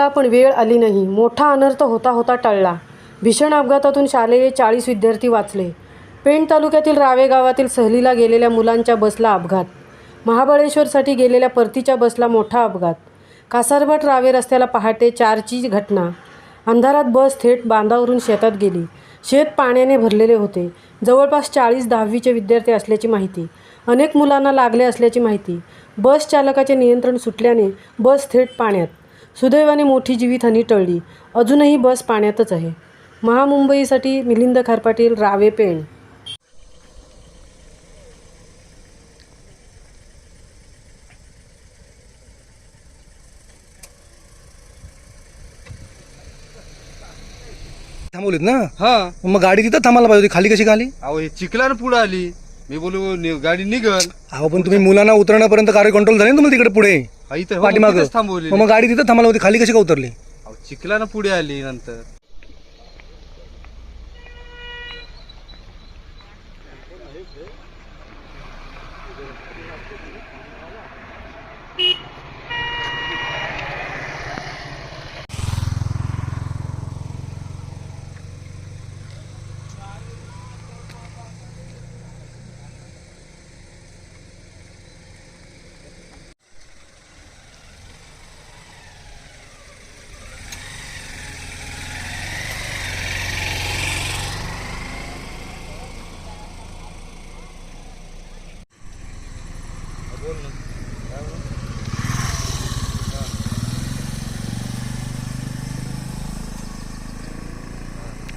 आला पण वेळ आली नाही. मोठा अनर्थ होता होता टळला. भीषण अपघातातून शालेय 40 विद्यार्थी वाचले. पेण तालुक्यातील रावे गावातील सहलीला गेलेल्या मुलांच्या बसला अपघात. महाबळेश्वरसाठी गेलेल्या परतीच्या बसला मोठा अपघात. कासारभट रावे रस्त्याला पहाटे 4ची घटना. अंधारात बस थेट बांधावरून शेतात गेली. शेत पाण्याने भरलेले होते. जवळपास 40 10वीचे विद्यार्थी असल्याची माहिती. अनेक मुलांना लागले असल्याची माहिती. बस चालकाचे नियंत्रण सुटल्याने बस थेट पाण्यात. सुदैवाने मोठी जीवितहानी टळली. अजूनही बस पाण्यातच आहे. महामुंबईसाठी मिलिंद खारपाटील, रावे, पेण. थांबवलीत ना? हा. मग गाडी तिथं थांबायला पाहिजे होती. खाली कशी खाली? अहो हे चिखलानं पुढे आली. मी बोलू गाडी निघल. अहो पण तुम्ही मुलांना उतरण्यापर्यंत गाडी कंट्रोल झाली ना तुम्हाला तिकडे पुढे पाठीमागं थांबवली. मग गाडी तिथं थांबायला होती. खाली कशी का उतरली? अहो चिखलानं पुढे आली नंतर.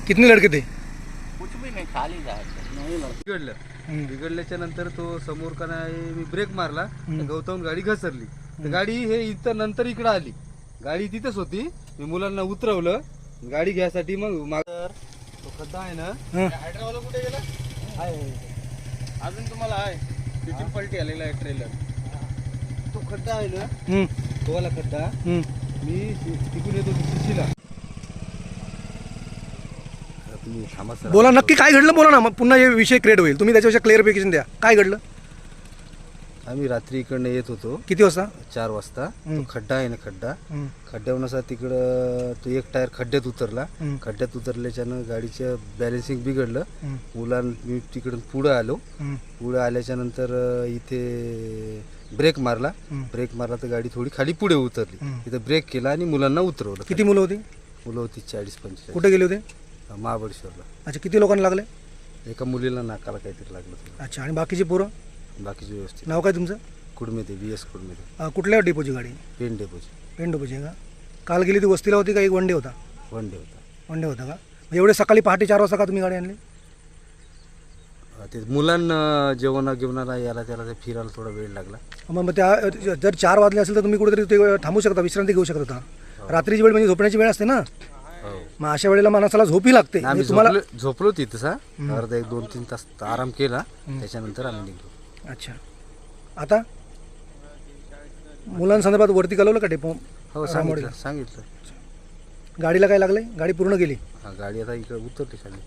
कितने लड़के थे? कुछ भी नहीं, खाली जायचं. बिघडल्याच्या नंतर तो समोर का नाही मी ब्रेक मारला. गवतावून गाडी घसरली. तर गाडी हे इथं नंतर इकडे आली. गाडी तिथंच होती. मी मुलांना उतरवलं गाडी घ्यायसाठी. मग तो खड्डा आहे ना, हायड्रावाला कुठे गेला? अजून तुम्हाला आहे तिथून पलटी आलेला आहे ट्रेलर. तो खड्डा आहे ना, तो वाला खड्डा. मी तिकडून येतो शिशीला. बोला नक्की काय घडलं बोला ना. मग पुन्हा हे विषय क्रिएट होईल. तुम्ही त्याच्याविषयी क्लिअरिफिकेशन द्या. काय घडलं? आम्ही रात्री इकडनं येत होतो. किती वाजता? 4 वाजता. तो खड्डा आहे ना, खड्ड्यावरून असा तिकडं तो एक टायर खड्ड्यात उतरला. खड्ड्यात उतरल्याच्यानं गाडीचं बॅलेन्सिंग बिघडलं. मी तिकडून पुढं आलो. पुढे आल्याच्या नंतर इथे ब्रेक मारला. तर गाडी थोडी खाली पुढे उतरली. इथं ब्रेक केला आणि मुलांना उतरवलं. किती मुलं होती? मुलं होती 40-45. कुठे गेले होते? महाबळेश्वरला. अच्छा, किती लोकांना लागले? एका मुलीला नाकाला काहीतरी लागलं. अच्छा, आणि बाकीचे पोरं? बाकीचे व्यवस्थित. नाव काय तुमचं? कुडमेते, VS कुडमेते. कुठल्या डेपोची गाडी? पेण डेपोची. पेण डेपोची का? काल गेली ती वस्तीला होती का एक वन डे होता? वन डे होता. वन डे होता का? एवढे सकाळी पहाटे 4 वाजता का तुम्ही गाडी आणली? ते मुलांना जेवणाला यायला त्याला ते फिरायला थोडा वेळ लागला. मग त्या जर 4 वाजले असेल तर तुम्ही कुठेतरी ते थांबू शकता, विश्रांती घेऊ शकता होता. रात्रीची वेळ म्हणजे झोपण्याची वेळ असते ना. मग अशा वेळेला माणसाला झोपी लागते. तुम्हाला झोपलो तिथं अर्धा 1-2-3 तास आराम केला. त्याच्यानंतर आम्ही निघलो. अच्छा, आता मुलांसंदर्भात वरती कळवलं का डेपो? हो, सांगितलं. गाडीला काय लागलंय? गाडी पूर्ण गेली? गाडी आता इकडे उतरली खाली.